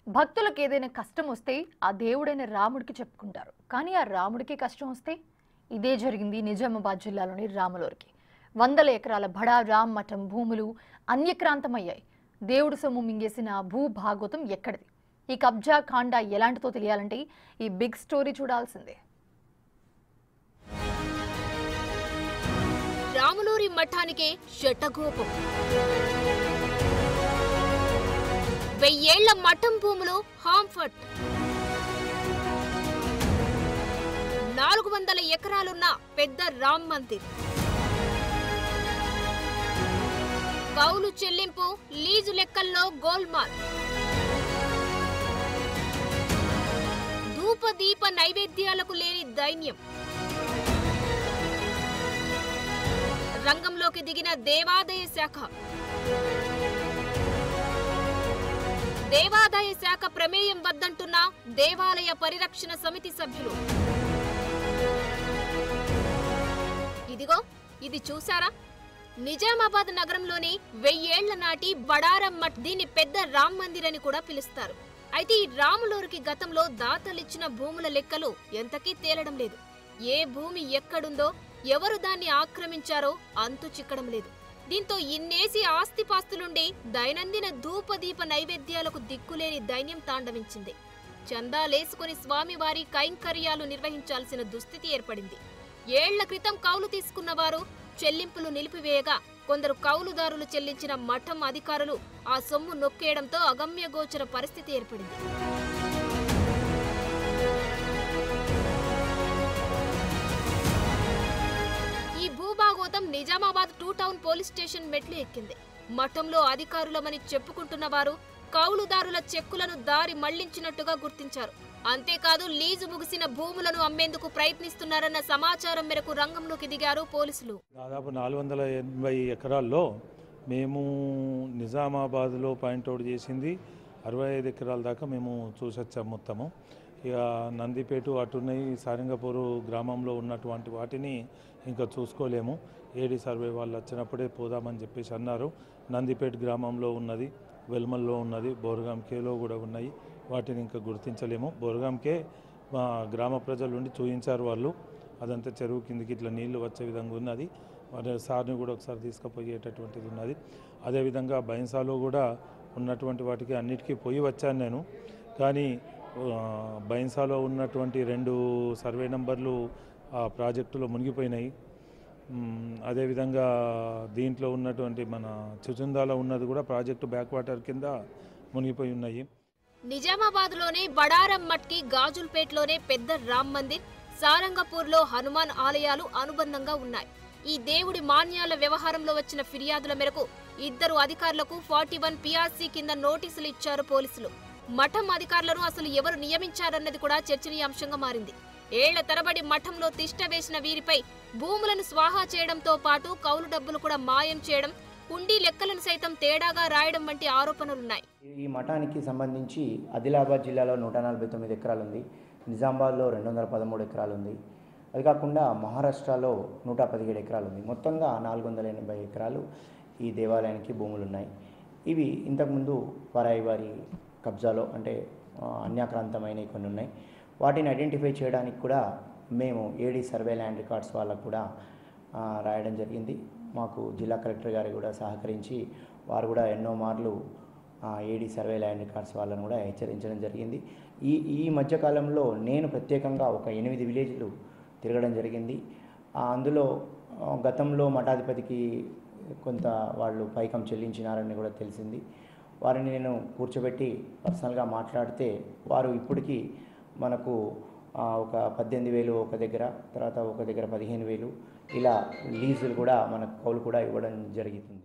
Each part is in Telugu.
భక్తులకు ఏదైనా కష్టం వస్తే ఆ దేవుడైన రాముడికి చెప్పుకుంటారు. కానీ ఆ రాముడికి కష్టం వస్తే ఇదే జరిగింది నిజామాబాద్ జిల్లాలోని రాములూరికి. వందల ఎకరాల బడా రామ్ మఠం భూములు అన్యక్రాంతమయ్యాయి. దేవుడు సొమ్ము మింగేసిన భూభాగవతం ఎక్కడిది? ఈ కబ్జా కాండ ఎలాంటితో తెలియాలంటే ఈ బిగ్ స్టోరీ చూడాల్సిందే. రాములూరి మఠానికే శటగోపం. 1000 ఏళ్ల మఠం భూములు హాంఫర్ట్. 400 ఎకరాలున్న పెద్ద రామ్ మందిర్. కౌలు చెల్లింపు లీజు లెక్కల్లో గోల్మాల్. ధూపదీప నైవేద్యాలకు లేని దైన్యం. రంగంలోకి దిగిన దేవాదాయ శాఖ. దేవాదాయ శాఖ ప్రమేయం వద్దంటున్న దేవాలయ పరిరక్షణ సమితి సభ్యులు. ఇదిగో ఇది చూసారా? నిజామాబాద్ నగరంలోని 1000 ఏళ్ల నాటి బడారం మఠ్. దీన్ని పెద్ద రామ్ మందిర్ అని కూడా పిలుస్తారు. అయితే ఈ రాములూరికి గతంలో దాతలిచ్చిన భూముల లెక్కలు ఎంతకీ తేలడం లేదు. ఏ భూమి ఎక్కడుందో, ఎవరు దాన్ని ఆక్రమించారో అంతు చిక్కడం లేదు. దీంతో ఇన్నేసి ఆస్తిపాస్తులుండి దైనందిన ధూపదీప నైవేద్యాలకు దిక్కులేని దైన్యం తాండవించింది. చందాలేసుకుని స్వామివారి కైంకర్యాలు నిర్వహించాల్సిన దుస్థితి ఏర్పడింది. ఏళ్ల క్రితం కౌలు తీసుకున్నవారు చెల్లింపులు నిలిపివేయగా కొందరు కౌలుదారులు చెల్లించిన మఠం అధికారులు ఆ సొమ్ము నొక్కేయడంతో అగమ్యగోచర పరిస్థితి ఏర్పడింది. ఈ భూభాగవతం నిజామాబాద్ 2 టౌన్ పోలీస్ స్టేషన్ మెట్లు ఎక్కింది. మఠంలో అధికారులమని చెప్పుకుంటున్న వారు కౌలుదారుల చెక్కులను దారి మళ్లించినట్టుగా గుర్తించారు. అంతేకాదు లీజు ముగిసిన భూములను అమ్మేందుకు ప్రయత్నిస్తున్నారన్న సమాచారం మేరకు రంగంలోకి దిగారు పోలీసులు. దాదాపు 480 ఎకరాల్లో మేము నిజామాబాద్లో పాయింట్అవుట్ చేసింది 65 ఎకరాల దాకా మేము చూసొచ్చాము మొత్తము. ఇక నందిపేట అటున్నాయి, సారంగపూరు గ్రామంలో ఉన్నటువంటి వాటిని ఇంకా చూసుకోలేము. ఏడి సర్వే వాళ్ళు వచ్చినప్పుడే పోదామని చెప్పేసి అన్నారు. నందిపేట గ్రామంలో ఉన్నది, వెల్మల్లో ఉన్నది, బోర్గాంకేలో కూడా ఉన్నాయి. వాటిని ఇంకా గుర్తించలేము. బోర్గాంకే మా గ్రామ ప్రజలు ఉండి చూయించారు వాళ్ళు. అదంతా చెరువు కిందికి ఇట్లా నీళ్లు వచ్చే విధంగా ఉన్నది. వారి సార్ని కూడా ఒకసారి తీసుకుపోయేటటువంటిది ఉన్నది. అదేవిధంగా బైన్సాలో కూడా ఉన్నటువంటి వాటికి అన్నిటికీ పోయి వచ్చాను నేను. కానీ బైన్సాలో ఉన్నటువంటి 2 సర్వే నంబర్లు ఆ ప్రాజెక్టులో మునిగిపోయినాయి. అదేవిధంగా దీంట్లో ఉన్నటువంటి మన చుచుందాలో ఉన్నది కూడా ప్రాజెక్టు బ్యాక్ వాటర్ కింద మునిగిపోయి ఉన్నాయి. నిజామాబాద్లోనే బడారం మట్కి, గాజుల్పేట్లోనే పెద్ద రామ్ మందిర్, సారంగపూర్లో హనుమాన్ ఆలయాలు అనుబంధంగా ఉన్నాయి. ఈ దేవుడి మాన్యాల వ్యవహారంలో వచ్చిన ఫిర్యాదుల మేరకు 2 అధికారులకు 41 PRC కింద నోటీసులు ఇచ్చారు పోలీసులు. మఠం అధికారులను అసలు ఎవరు నియమించారన్నది కూడా చర్చనీయాంశంగా మారింది. ఏళ్ల తరబడి మఠంలో తిష్ట వేసిన వీరిపై భూములను స్వాహా చేయడంతో పాటు కౌలు డబ్బులు కూడా మాయం చేయడం, కుండీ లెక్కలను సైతం తేడాగా రాయడం వంటి ఆరోపణలున్నాయి. ఈ మఠానికి సంబంధించి ఆదిలాబాద్ జిల్లాలో 149 ఎకరాలు ఉంది, నిజామాబాద్లో 213 ఎకరాలు ఉంది. అది కాకుండా మహారాష్ట్రలో 117 ఎకరాలు ఉంది. మొత్తంగా 480 ఎకరాలు ఈ దేవాలయానికి భూములు ఉన్నాయి. ఇవి ఇంతకుముందు వారి కబ్జాలో అంటే అన్యాక్రాంతమైన కొన్ని ఉన్నాయి. వాటిని ఐడెంటిఫై చేయడానికి కూడా మేము ఏడీ సర్వే ల్యాండ్ రికార్డ్స్ వాళ్ళకు కూడా రాయడం జరిగింది. మాకు జిల్లా కలెక్టర్ గారు కూడా సహకరించి వారు కూడా ఎన్నో మార్లు ఏడీ సర్వే ల్యాండ్ రికార్డ్స్ వాళ్ళను కూడా హెచ్చరించడం జరిగింది. ఈ మధ్యకాలంలో నేను ప్రత్యేకంగా ఒక 8 విలేజ్లు తిరగడం జరిగింది. అందులో గతంలో మఠాధిపతికి కొంత వాళ్ళు పైకం చెల్లించినారని కూడా తెలిసింది. వారిని నేను కూర్చోబెట్టి పర్సనల్గా మాట్లాడితే వారు ఇప్పటికీ మనకు ఒక 18,000 ఒక దగ్గర, తర్వాత ఒక దగ్గర 15,000 ఇలా లీజులు కూడా మనకు కౌలు కూడా ఇవ్వడం జరుగుతుంది.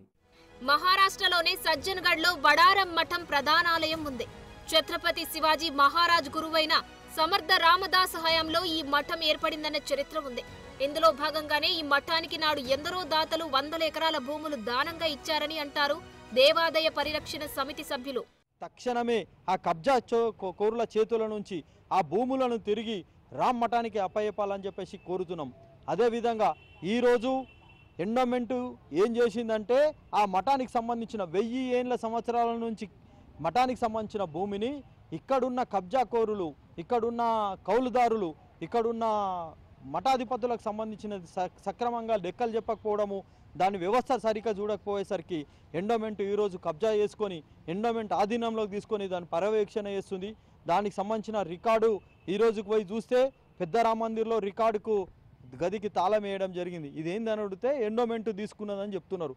మహారాష్ట్రలోని సజ్జన్గఢ్లో బడారం మఠం ప్రధానాలయం ఉంది. ఛత్రపతి శివాజీ మహారాజ్ గురువైన సమర్థ రామదాస్ హయాంలో ఈ మఠం ఏర్పడిందన్న చరిత్ర ఉంది. ఇందులో భాగంగానే ఈ మఠానికి నాడు ఎందరో దాతలు 100 ఎకరాల భూములు దానంగా ఇచ్చారని అంటారు దేవాదాయ పరిరక్షణ సమితి సభ్యులు. తక్షణమే ఆ కబ్జా కోరుల చేతుల నుంచి ఆ భూములను తిరిగి రామ్ మఠానికి అప్పయ్యపాలని చెప్పేసి కోరుతున్నాం. అదేవిధంగా ఈరోజు ఎండోమెంటు ఏం చేసిందంటే ఆ మఠానికి సంబంధించిన 1000 సంవత్సరాల నుంచి మఠానికి సంబంధించిన భూమిని ఇక్కడున్న కబ్జాకోరులు, ఇక్కడున్న కౌలుదారులు, ఇక్కడున్న మఠాధిపతులకు సంబంధించిన సక్రమంగా లెక్కలు చెప్పకపోవడము, దాని వ్యవస్థ సరిగ్గా చూడకపోయేసరికి ఎండోమెంట్ ఈరోజు కబ్జా చేసుకొని ఎండోమెంట్ ఆధీనంలోకి తీసుకొని దాన్ని పర్యవేక్షణ చేస్తుంది. దానికి సంబంధించిన రికార్డు ఈరోజుకు పోయి చూస్తే పెద్ద రామ మందిర్లో రికార్డుకు గదికి తాళం వేయడం జరిగింది. ఇదేందని అడిగితే ఎండోమెంట్ తీసుకున్నదని చెప్తున్నారు.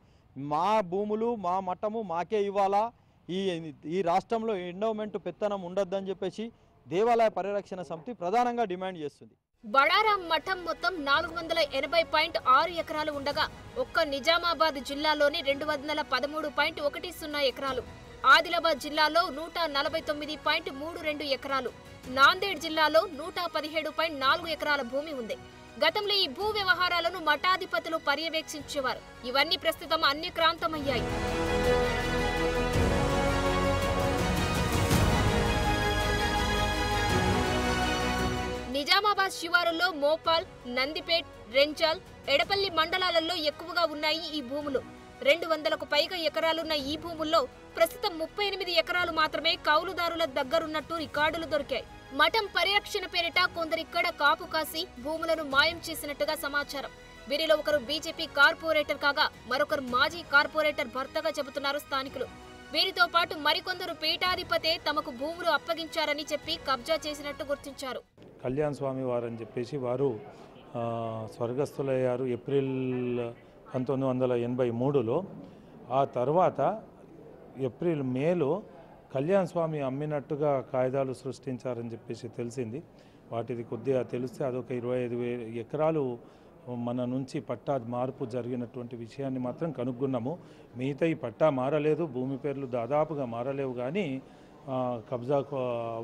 మా భూములు మా మఠము మాకే ఇవ్వాలా, ఈ రాష్ట్రంలో ఎండోమెంట్ పెత్తనం ఉండొద్దని చెప్పేసి దేవాలయ పరిరక్షణ సమితి ప్రధానంగా డిమాండ్ చేస్తుంది. బడారాం మఠం మొత్తం 480.6 ఎకరాలు ఉండగా ఒక్క నిజామాబాద్ జిల్లాలోని 213.10 ఎకరాలు, ఆదిలాబాద్ జిల్లాలో 149.32 ఎకరాలు, నాందేడ్ జిల్లాలో 117.4 ఎకరాల భూమి ఉంది. గతంలో ఈ భూ వ్యవహారాలను మఠాధిపతులు పర్యవేక్షించేవారు. ఇవన్నీ ప్రస్తుతం అన్యక్రాంతమయ్యాయి. నిజామాబాద్ శివారుల్లో మోపాల్, నందిపేట్, రెంజాల్, ఎడపల్లి మండలాలలో ఎక్కువగా ఉన్నాయి ఈ భూములు. 200కు పైగా ఎకరాలున్న ఈ భూముల్లో ప్రస్తుతం 38 ఎకరాలు మాత్రమే కౌలుదారుల దగ్గరున్నట్టు రికార్డులు దొరికాయి. మఠం పరిరక్షణ పేరిట కొందరిక్కడ కాపు కాసి భూములను మాయం చేసినట్టుగా సమాచారం. వీరిలో ఒకరు బీజేపీ కార్పొరేటర్ కాగా మరొకరు మాజీ కార్పొరేటర్ భర్తగా చెబుతున్నారు స్థానికులు. వీరితో పాటు మరికొందరు పీఠాధిపతే తమకు భూములు అప్పగించారని చెప్పి కబ్జా చేసినట్టు గుర్తించారు. కళ్యాణ్ స్వామి వారని చెప్పేసి వారు స్వర్గస్థులయ్యారు ఏప్రిల్ 1983లో. ఆ తర్వాత మేలో కళ్యాణ్ స్వామి అమ్మినట్టుగా కాయిదాలు సృష్టించారని చెప్పేసి తెలిసింది. వాటిది కొద్దిగా తెలిస్తే అదొక 25,000 ఎకరాలు మన నుంచి పట్టా మార్పు జరిగినటువంటి విషయాన్ని మాత్రం కనుగొన్నాము. మిగతా ఈ పట్టా మారలేదు, భూమి పేర్లు దాదాపుగా మారలేవు, కానీ కబ్జా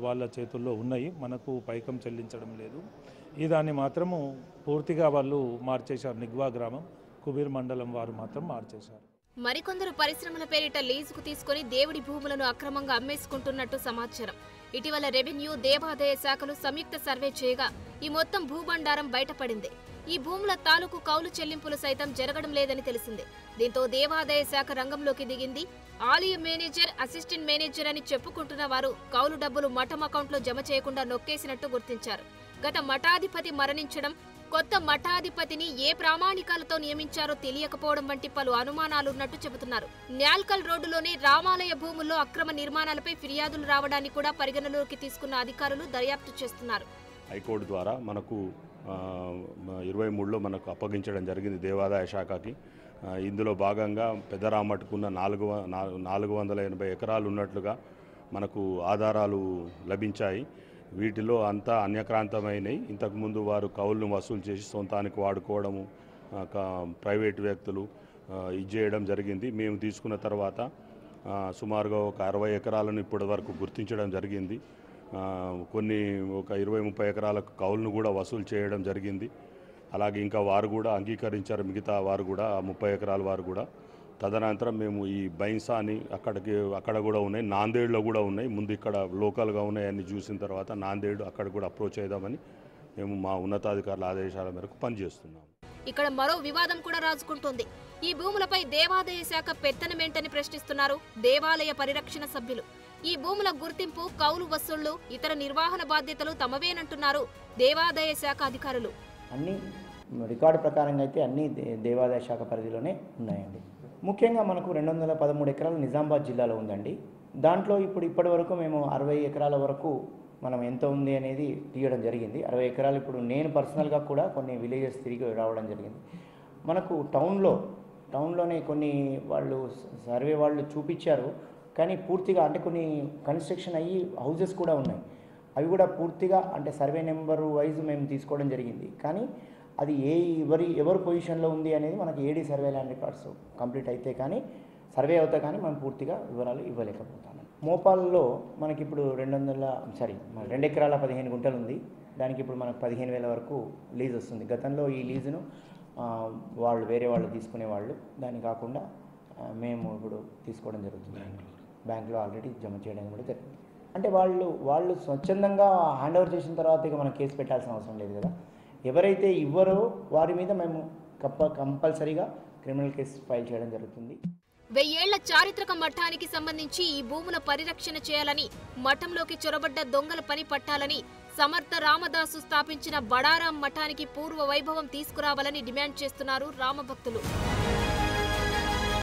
వాళ్ళ చేతుల్లో ఉన్నాయి. మనకు పైకం చెల్లించడం లేదు. ఈ దాన్ని మాత్రము పూర్తిగా వాళ్ళు మార్చేశారు. నిగ్వా గ్రామం, కుబీర్ మండలం వారు మాత్రం మార్చేశారు. మరికొందరు పరిశ్రమల పేరిట లీజుకు తీసుకుని దేవుడి భూములను అక్రమంగా అమ్మేసుకుంటున్నట్టు సమాచారం. ఇటీవల రెవెన్యూ, దేవాదాయ శాఖలు సంయుక్త సర్వే చేయగా ఈ మొత్తం భూభండారం బయటపడింది. ఈ భూముల తాలూకు కౌలు చెల్లింపులు సైతం జరగడం లేదని తెలిసింది. దీంతో దేవాదాయ శాఖ రంగంలోకి దిగింది. ఆలయ మేనేజర్, అసిస్టెంట్ మేనేజర్ అని చెప్పుకుంటున్న వారు కౌలు డబ్బులు మఠం అకౌంట్లో జమ చేయకుండా నొక్కేసినట్టు గుర్తించారు. గత మఠాధిపతి మరణించడం, కొత్త మఠాధిపతిని ఏ ప్రామాణికాలతో నియమించారో తెలియకపోవడం వంటి పలు అనుమానాలున్నట్టు చెబుతున్నారు. న్యాల్కల్ రోడ్డులోని రామాలయ భూముల్లో అక్రమ నిర్మాణాలపై ఫిర్యాదులు రావడాన్ని కూడా పరిగణలోకి తీసుకున్న అధికారులు దర్యాప్తు చేస్తున్నారు. హైకోర్టు ద్వారా మనకు 23లో మనకు అప్పగించడం జరిగింది దేవాదాయ శాఖకి. ఇందులో భాగంగా పెద్దరామట్టుకున్న 480 ఎకరాలు ఉన్నట్లుగా మనకు ఆధారాలు లభించాయి. వీటిలో అంతా అన్యక్రాంతమైనవి. ఇంతకుముందు వారు కౌలును వసూలు చేసి సొంతానికి వాడుకోవడము, ప్రైవేటు వ్యక్తులు ఇది చేయడం జరిగింది. మేము తీసుకున్న తర్వాత సుమారుగా ఒక 60 ఎకరాలను ఇప్పటి వరకు గుర్తించడం జరిగింది. కొన్ని ఒక 20-30 ఎకరాలకు కౌలును కూడా వసూలు చేయడం జరిగింది. అలాగే ఇంకా వారు కూడా అంగీకరించారు, మిగతా వారు కూడా 30 ఎకరాల వారు కూడా. తదనంతరం మేము ఈ బైన్సా అని అక్కడ కూడా ఉన్నాయి, నాందేడ్లో కూడా ఉన్నాయి. ముందు ఇక్కడ లోకల్గా ఉన్నాయని చూసిన తర్వాత నాందేడ్ అక్కడ కూడా అప్రోచ్ చేద్దామని మేము మా ఉన్నతాధికారుల ఆదేశాల మేరకు పనిచేస్తున్నాము. ఇక్కడ మరో వివాదం కూడా రాజుకుంటోంది. ఈ భూములపై దేవాదాయ శాఖ పెత్తనమేంటని ప్రశ్నిస్తున్నారు దేవాలయ పరిరక్షణ సభ్యులు. ఈ భూముల గుర్తింపు, కౌలు వసూళ్లు, ఇతర నిర్వహణ బాధ్యతలు తమవేనంటున్నారు దేవాదాయ శాఖ అధికారులు. అన్ని రికార్డు ప్రకారంగా అయితే అన్ని దేవాదాయ శాఖ పరిధిలోనే ఉన్నాయండి. ముఖ్యంగా మనకు 213 ఎకరాలు నిజామాబాద్ జిల్లాలో ఉందండి. దాంట్లో ఇప్పటి వరకు మేము 60 ఎకరాల వరకు మనం ఎంత ఉంది అనేది తీయడం జరిగింది. 60 ఎకరాలు ఇప్పుడు నేను పర్సనల్గా కూడా కొన్ని విలేజెస్ తిరిగి రావడం జరిగింది. మనకు టౌన్లోనే కొన్ని వాళ్ళు సర్వే వాళ్ళు చూపించారు, కానీ పూర్తిగా అంటే కొన్ని కన్స్ట్రక్షన్ అయ్యి హౌజెస్ కూడా ఉన్నాయి. అవి కూడా పూర్తిగా అంటే సర్వే నెంబర్ వైజ్ మేము తీసుకోవడం జరిగింది. కానీ అది ఎవరు పొజిషన్లో ఉంది అనేది మనకి ఏడీ సర్వే ల్యాండ్ రికార్డ్స్ కంప్లీట్ అయితే కానీ సర్వే అవుతా కానీ మనం పూర్తిగా వివరాలు ఇవ్వలేకపోతాము. మోపాల్లో మనకి ఇప్పుడు 2 ఎకరాల 15 గుంటలు ఉంది. దానికి ఇప్పుడు మనకు 15,000 వరకు లీజ్ వస్తుంది. గతంలో ఈ లీజును వేరే వాళ్ళు తీసుకునేవాళ్ళు, దాన్ని కాకుండా మేము ఇప్పుడు తీసుకోవడం జరుగుతుంది. బ్యాంకులో ఆల్రెడీ జమ చేయడం కూడా జరిగింది. అంటే వాళ్ళు స్వచ్ఛందంగా హ్యాండ్ ఓవర్ చేసిన తర్వాత ఇక మనం కేసు పెట్టాల్సిన అవసరం లేదు కదా. ఎవరైతే ఇవ్వరో వారి మీద మేము కంపల్సరీగా క్రిమినల్ కేసు ఫైల్ చేయడం జరుగుతుంది. 1000 ఏళ్ల చారిత్రక మఠానికి సంబంధించి ఈ భూముల పరిరక్షణ చేయాలని, మఠంలోకి చొరబడ్డ దొంగల పని పట్టాలని, సమర్థ రామదాసు స్థాపించిన బడారాం మఠానికి పూర్వ వైభవం తీసుకురావాలని డిమాండ్ చేస్తున్నారు రామభక్తులు.